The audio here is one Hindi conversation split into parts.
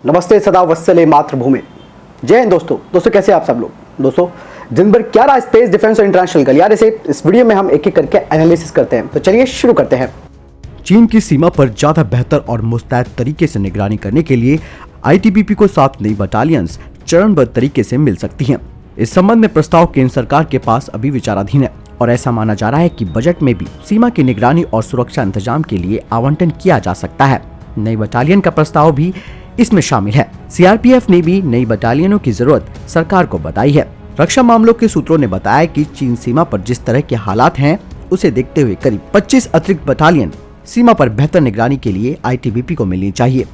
नमस्ते, सदा वत्सले मातृभूमि। जय हिंद दोस्तों कैसे आप सब लोग। दोस्तों दिन भर क्या रहा स्पेस, डिफेंस और इंटरनेशनल गलियारे से इस वीडियो में हम एक एक करके एनालिसिस करते हैं। तो चलिए शुरू करते हैं। चीन की सीमा पर ज्यादा बेहतर और मुस्तैद तरीके से निगरानी करने के लिए आईटीबीपी को 7 नई बटालियंस चरणबद्ध तरीके से मिल सकती हैं। इस संबंध में प्रस्ताव केंद्र सरकार के पास अभी विचाराधीन है और ऐसा माना जा रहा है कि बजट में भी सीमा की निगरानी और सुरक्षा इंतजाम के लिए आवंटन किया जा सकता है। नई बटालियन का प्रस्ताव भी इसमें शामिल है। सीआरपीएफ ने भी नई बटालियनों की जरूरत सरकार को बताई है। रक्षा मामलों के सूत्रों ने बताया कि चीन सीमा पर जिस तरह के हालात हैं उसे देखते हुए करीब 25 अतिरिक्त बटालियन सीमा पर बेहतर निगरानी के लिए आईटीबीपी को मिलनी चाहिए।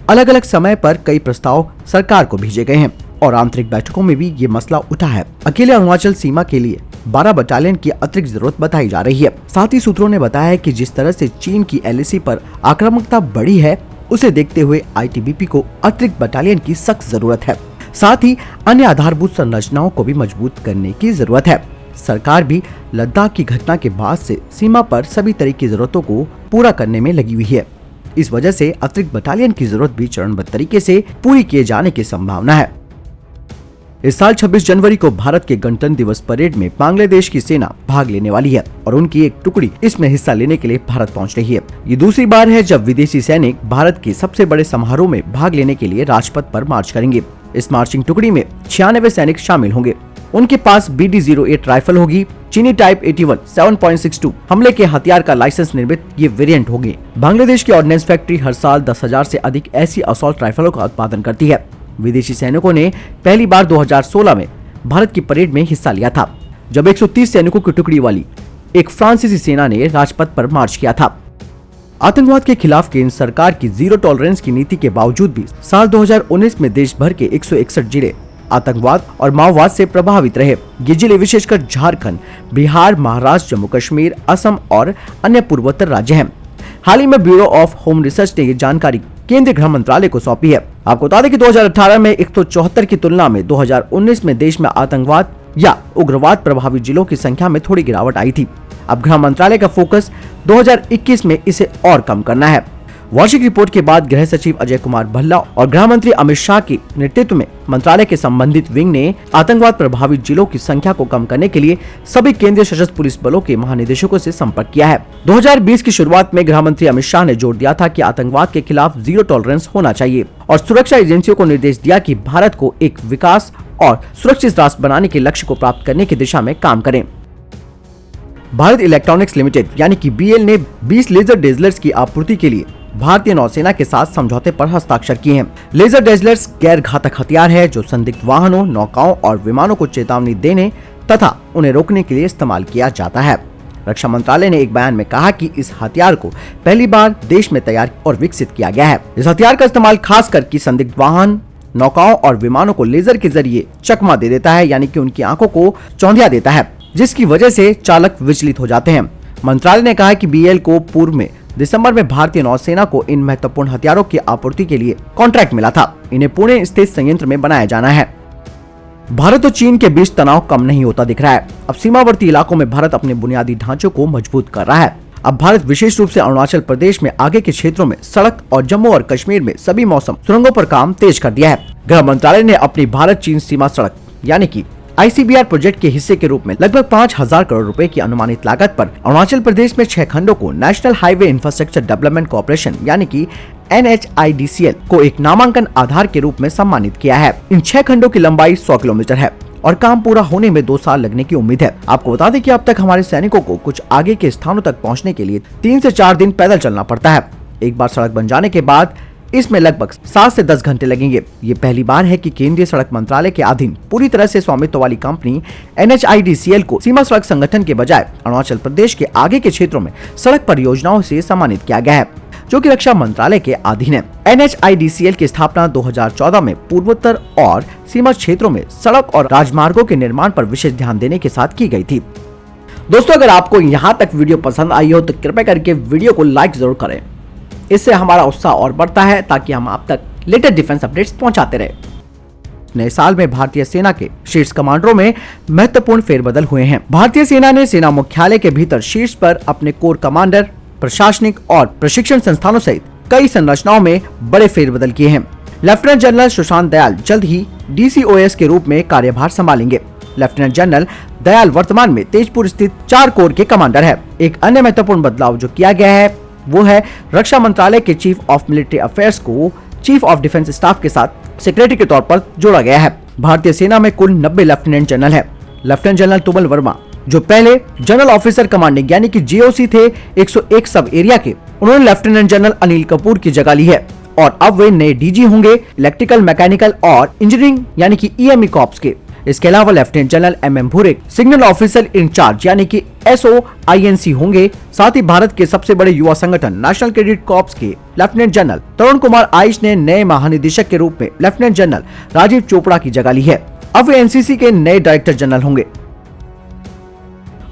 अलग अलग समय पर कई प्रस्ताव सरकार को भेजे गए हैं और आंतरिक बैठकों में भी ये मसला उठा है। अकेले अरुणाचल सीमा के लिए 12 बटालियन की अतिरिक्त जरूरत बताई जा रही है। साथ ही सूत्रों ने बताया कि जिस तरह से चीन की एलएसी पर आक्रामकता बढ़ी है उसे देखते हुए आईटीबीपी को अतिरिक्त बटालियन की सख्त जरूरत है। साथ ही अन्य आधारभूत संरचनाओं को भी मजबूत करने की जरूरत है। सरकार भी लद्दाख की घटना के बाद से सीमा पर सभी तरह की जरूरतों को पूरा करने में लगी हुई है। इस वजह से अतिरिक्त बटालियन की जरूरत भी चरणबद्ध तरीके से पूरी किए जाने की संभावना है। इस साल 26 जनवरी को भारत के गणतंत्र दिवस परेड में बांग्लादेश की सेना भाग लेने वाली है और उनकी एक टुकड़ी इसमें हिस्सा लेने के लिए भारत पहुंच रही है। ये दूसरी बार है जब विदेशी सैनिक भारत के सबसे बड़े समारोह में भाग लेने के लिए राजपथ पर मार्च करेंगे। इस मार्चिंग टुकड़ी में 96 सैनिक शामिल होंगे। उनके पास BD-08 राइफल होगी। चीनी टाइप 81 7.62 हमले के हथियार का लाइसेंस निर्मित ये वेरिएंट होगी। बांग्लादेश की ऑर्डिनेंस फैक्ट्री हर साल 10,000 से अधिक ऐसी असॉल्ट राइफलों का उत्पादन करती है। विदेशी सैनिकों ने पहली बार 2016 में भारत की परेड में हिस्सा लिया था, जब 130 सैनिकों की टुकड़ी वाली एक फ्रांसीसी सेना ने राजपथ पर मार्च किया था। आतंकवाद के खिलाफ केंद्र सरकार की जीरो टॉलरेंस की नीति के बावजूद भी साल 2019 में देश भर के 161 जिले आतंकवाद और माओवाद से प्रभावित रहे। ये जिले विशेषकर झारखंड, बिहार, महाराष्ट्र, जम्मू कश्मीर, असम और अन्य पूर्वोत्तर राज्य हैं। हाल ही में ब्यूरो ऑफ होम रिसर्च ने ये जानकारी केंद्रीय गृह मंत्रालय को सौंपी है। आपको बता दें कि 2018 में 174 की तुलना में 2019 में देश में आतंकवाद या उग्रवाद प्रभावित जिलों की संख्या में थोड़ी गिरावट आई थी। अब गृह मंत्रालय का फोकस 2021 में इसे और कम करना है। वार्षिक रिपोर्ट के बाद गृह सचिव अजय कुमार भल्ला और गृह मंत्री अमित शाह के नेतृत्व में मंत्रालय के संबंधित विंग ने आतंकवाद प्रभावित जिलों की संख्या को कम करने के लिए सभी केंद्रीय सशस्त्र पुलिस बलों के महानिदेशकों से संपर्क किया है। 2020 की शुरुआत में गृह मंत्री अमित शाह ने जोर दिया था कि आतंकवाद के खिलाफ जीरो टॉलरेंस होना चाहिए और सुरक्षा एजेंसियों को निर्देश दिया कि भारत को एक विकास और सुरक्षित राष्ट्र बनाने के लक्ष्य को प्राप्त करने की दिशा में काम करें। भारत इलेक्ट्रॉनिक्स लिमिटेड यानी कि BEL ने 20 लेजर डेजलर्स की आपूर्ति के लिए भारतीय नौसेना के साथ समझौते पर हस्ताक्षर किए हैं। लेजर डेजलर्स गैर घातक हथियार है जो संदिग्ध वाहनों, नौकाओं और विमानों को चेतावनी देने तथा उन्हें रोकने के लिए इस्तेमाल किया जाता है। रक्षा मंत्रालय ने एक बयान में कहा कि इस हथियार को पहली बार देश में तैयार और विकसित किया गया है। इस हथियार का इस्तेमाल खास करके संदिग्ध वाहन, नौकाओं और विमानों को लेजर के जरिए चकमा दे देता है, यानी कि उनकी आंखों को चौंधिया देता है, जिसकी वजह से चालक विचलित हो जाते हैं। मंत्रालय ने कहा कि BEL को पूर्व में दिसंबर में भारतीय नौसेना को इन महत्वपूर्ण हथियारों की आपूर्ति के लिए कॉन्ट्रैक्ट मिला था। इन्हें पुणे स्थित संयंत्र में बनाया जाना है। भारत और चीन के बीच तनाव कम नहीं होता दिख रहा है। अब सीमावर्ती इलाकों में भारत अपने बुनियादी ढांचों को मजबूत कर रहा है। अब भारत विशेष रूप से अरुणाचल प्रदेश में आगे के क्षेत्रों में सड़क और जम्मू और कश्मीर में सभी मौसम सुरंगों पर काम तेज कर दिया है। गृह मंत्रालय ने अपनी भारत चीन सीमा सड़क यानी कि ICBR प्रोजेक्ट के हिस्से के रूप में लगभग 5,000 करोड़ रुपए की अनुमानित लागत पर अरुणाचल प्रदेश में 6 खंडों को national highway infrastructure development corporation यानी कि NHIDCL को एक नामांकन आधार के रूप में सम्मानित किया है। इन 6 खंडों की लंबाई 100 किलोमीटर है और काम पूरा होने में 2 साल लगने की उम्मीद है। आपको बता दें कि अब तक हमारे सैनिकों को कुछ आगे के स्थानों तक पहुँचने के लिए 3 से 4 दिन पैदल चलना पड़ता है। एक बार सड़क बन जाने के बाद इसमें लगभग 7 से 10 घंटे लगेंगे। ये पहली बार है कि केंद्रीय सड़क मंत्रालय के अधीन पूरी तरह से स्वामित्व वाली कंपनी NHIDCL को सीमा सड़क संगठन के बजाय अरुणाचल प्रदेश के आगे के क्षेत्रों में सड़क परियोजनाओं से सम्मानित किया गया है, जो कि रक्षा मंत्रालय के अधीन है। NHIDCL की स्थापना 2014 में पूर्वोत्तर और सीमा क्षेत्रों में सड़क और राजमार्गों के निर्माण पर विशेष ध्यान देने के साथ की गई थी। दोस्तों, अगर आपको यहाँ तक वीडियो पसंद आई हो तो कृपया करके वीडियो को लाइक जरूर करें। इससे हमारा उत्साह और बढ़ता है ताकि हम आप तक लेटेस्ट डिफेंस अपडेट्स पहुंचाते रहे। नए साल में भारतीय सेना के शीर्ष कमांडरों में महत्वपूर्ण फेरबदल हुए हैं। भारतीय सेना ने सेना मुख्यालय के भीतर शीर्ष पर अपने कोर कमांडर प्रशासनिक और प्रशिक्षण संस्थानों सहित कई संरचनाओं में बड़े फेरबदल किए हैं। लेफ्टिनेंट जनरल सुशांत दयाल जल्द ही DCOS के रूप में कार्यभार संभालेंगे। लेफ्टिनेंट जनरल दयाल वर्तमान में तेजपुर स्थित 4 कोर के कमांडर है। एक अन्य महत्वपूर्ण बदलाव जो किया गया है वो है रक्षा मंत्रालय के चीफ ऑफ मिलिट्री अफेयर्स को चीफ ऑफ डिफेंस स्टाफ के साथ सेक्रेटरी के तौर पर जोड़ा गया है। भारतीय सेना में कुल 90 लेफ्टिनेंट जनरल है। लेफ्टिनेंट जनरल तुमल वर्मा जो पहले जनरल ऑफिसर कमांडिंग यानी कि JOC थे 101 सब एरिया के, उन्होंने लेफ्टिनेंट जनरल अनिल कपूर की जगह ली है और अब वे नए DG होंगे इलेक्ट्रिकल, मैकेनिकल और इंजीनियरिंग यानी कि EME कॉर्प्स के। इसके अलावा लेफ्टिनेंट जनरल MM भूरे सिग्नल ऑफिसर इंचार्ज यानी कि SOINC होंगे। साथ ही भारत के सबसे बड़े युवा संगठन नेशनल क्रेडिट कॉर्प्स के लेफ्टिनेंट जनरल तरुण कुमार आइश ने नए महानिदेशक के रूप में लेफ्टिनेंट जनरल राजीव चोपड़ा की जगह ली है। अब वे NCC के नए डायरेक्टर जनरल होंगे।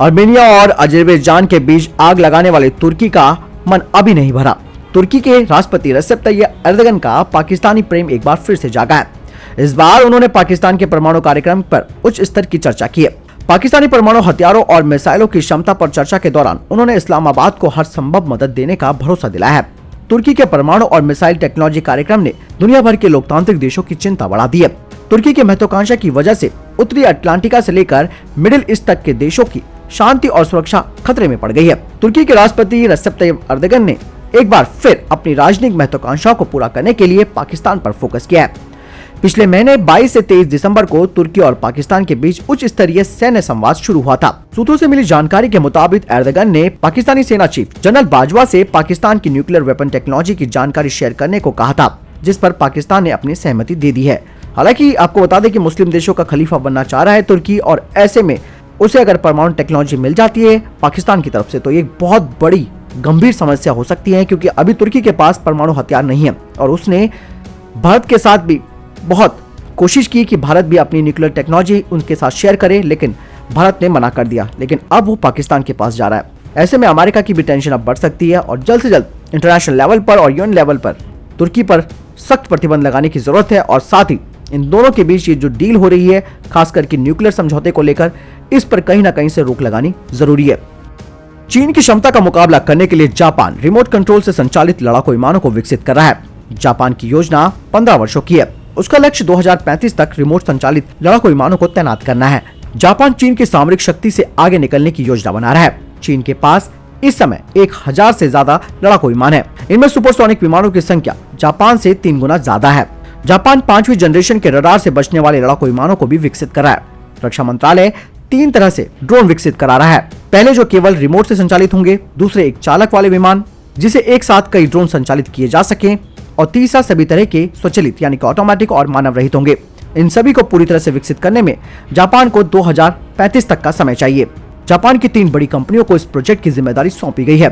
आर्मेनिया और अजरबैजान के बीच आग लगाने वाले तुर्की का मन अभी नहीं भरा। तुर्की के राष्ट्रपति रेसेप तैयब एर्दोगन का पाकिस्तानी प्रेम एक बार फिर से जागा है। इस बार उन्होंने पाकिस्तान के परमाणु कार्यक्रम पर उच्च स्तर की चर्चा की है। पाकिस्तानी परमाणु हथियारों और मिसाइलों की क्षमता पर चर्चा के दौरान उन्होंने इस्लामाबाद को हर संभव मदद देने का भरोसा दिलाया है। तुर्की के परमाणु और मिसाइल टेक्नोलॉजी कार्यक्रम ने दुनिया भर के लोकतांत्रिक देशों की चिंता बढ़ा दी है। तुर्की की महत्वाकांक्षा की वजह से उत्तरी अटलांटिका से लेकर मिडिल ईस्ट तक के देशों की शांति और सुरक्षा खतरे में पड़ गई है। तुर्की के राष्ट्रपति रेसेप तैयब एर्दोगन ने एक बार फिर अपनी राजनीतिक महत्वाकांक्षाओं को पूरा करने के लिए पाकिस्तान पर फोकस किया है। पिछले महीने 22 से 23 दिसंबर को तुर्की और पाकिस्तान के बीच उच्च स्तरीय सैन्य संवाद शुरू हुआ था। सूत्रों से मिली जानकारी के मुताबिक एर्दोगन ने पाकिस्तानी सेना चीफ जनरल बाजवा से पाकिस्तान की न्यूक्लियर वेपन टेक्नोलॉजी की जानकारी शेयर करने को कहा था, जिस पर पाकिस्तान ने अपनी सहमति दे दी है। हालांकि आपको बता दें कि मुस्लिम देशों का खलीफा बनना चाह रहा है तुर्की, और ऐसे में उसे अगर परमाणु टेक्नोलॉजी मिल जाती है पाकिस्तान की तरफ से तो ये बहुत बड़ी गंभीर समस्या हो सकती है, क्योंकि अभी तुर्की के पास परमाणु हथियार नहीं है और उसने भारत के साथ भी बहुत कोशिश की कि भारत भी अपनी न्यूक्लियर टेक्नोलॉजी उनके साथ शेयर करे, लेकिन भारत ने मना कर दिया। लेकिन अब वो पाकिस्तान के पास जा रहा है। ऐसे में अमेरिका की भी टेंशन अब बढ़ सकती है और जल्द से जल्द इंटरनेशनल लेवल पर और UN लेवल पर तुर्की पर सख्त प्रतिबंध लगाने की जरूरत है। और साथ ही इन दोनों के बीच ये जो डील हो रही है खास करके न्यूक्लियर समझौते को लेकर, इस पर कहीं ना कहीं से रोक लगानी जरूरी है। चीन की क्षमता का मुकाबला करने के लिए जापान रिमोट कंट्रोल से संचालित लड़ाकू विमानों को विकसित कर रहा है। जापान की योजना 15 वर्षों की है। उसका लक्ष्य 2035 तक रिमोट संचालित लड़ाकू विमानों को तैनात करना है। जापान चीन की सामरिक शक्ति से आगे निकलने की योजना बना रहा है। चीन के पास इस समय 1000 से ज्यादा लड़ाकू विमान है। इनमें सुपरसोनिक विमानों की संख्या जापान से 3 गुना ज्यादा है। जापान 5वीं जनरेशन के रडार से बचने वाले लड़ाकू विमानों को भी विकसित कर रहा है। रक्षा मंत्रालय 3 तरह से ड्रोन विकसित करा रहा है। पहले जो केवल रिमोट से संचालित होंगे, दूसरे एक चालक वाले विमान जिसे एक साथ कई ड्रोन संचालित किए जा सके, और तीसरा सभी तरह के स्वचालित यानी कि ऑटोमेटिक और मानव रहित होंगे। इन सभी को पूरी तरह से विकसित करने में जापान को 2035 तक का समय चाहिए। जापान की 3 बड़ी कंपनियों को इस प्रोजेक्ट की जिम्मेदारी सौंपी गई है।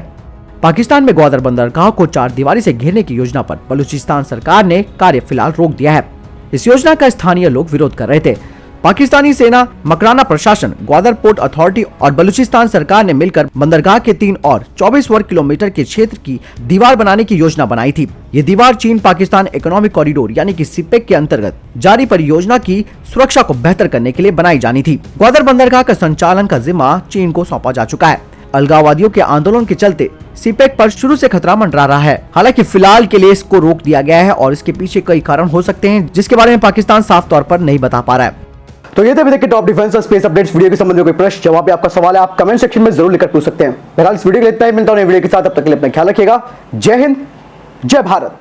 पाकिस्तान में ग्वादर बंदरगाह को 4 दीवारी से घेरने की योजना पर बलूचिस्तान सरकार ने कार्य फिलहाल रोक दिया है। इस योजना का स्थानीय लोग विरोध कर रहे थे। पाकिस्तानी सेना, मकराना प्रशासन, ग्वादर पोर्ट अथॉरिटी और बलूचिस्तान सरकार ने मिलकर बंदरगाह के 3 और 24 वर्ग किलोमीटर के क्षेत्र की दीवार बनाने की योजना बनाई थी। ये दीवार चीन पाकिस्तान इकोनॉमिक कॉरिडोर यानी कि सिपेक के अंतर्गत जारी परियोजना की सुरक्षा को बेहतर करने के लिए बनाई जानी थी। ग्वादर बंदरगाह का संचालन का जिम्मा चीन को सौंपा जा चुका है। अलगाववादियों के आंदोलन के चलते सिपेक पर शुरू से खतरा मंडरा रहा है। हालांकि फिलहाल के लिए इसको रोक दिया गया है और इसके पीछे कई कारण हो सकते हैं, जिसके बारे में पाकिस्तान साफ तौर पर नहीं बता पा रहा है। तो ये थे अभी तक के टॉप डिफेंस और स्पेस अपडेट्स। वीडियो के संबंध में कोई प्रश्न, जवाब या आपका सवाल है, आप कमेंट सेक्शन में जरूर लिखकर पूछ सकते हैं। बहरहाल इस वीडियो के लिए इतना ही। मिलता हूं नई वीडियो के साथ, तब तक के लिए अपना ख्याल रखिएगा। जय हिंद, जय भारत।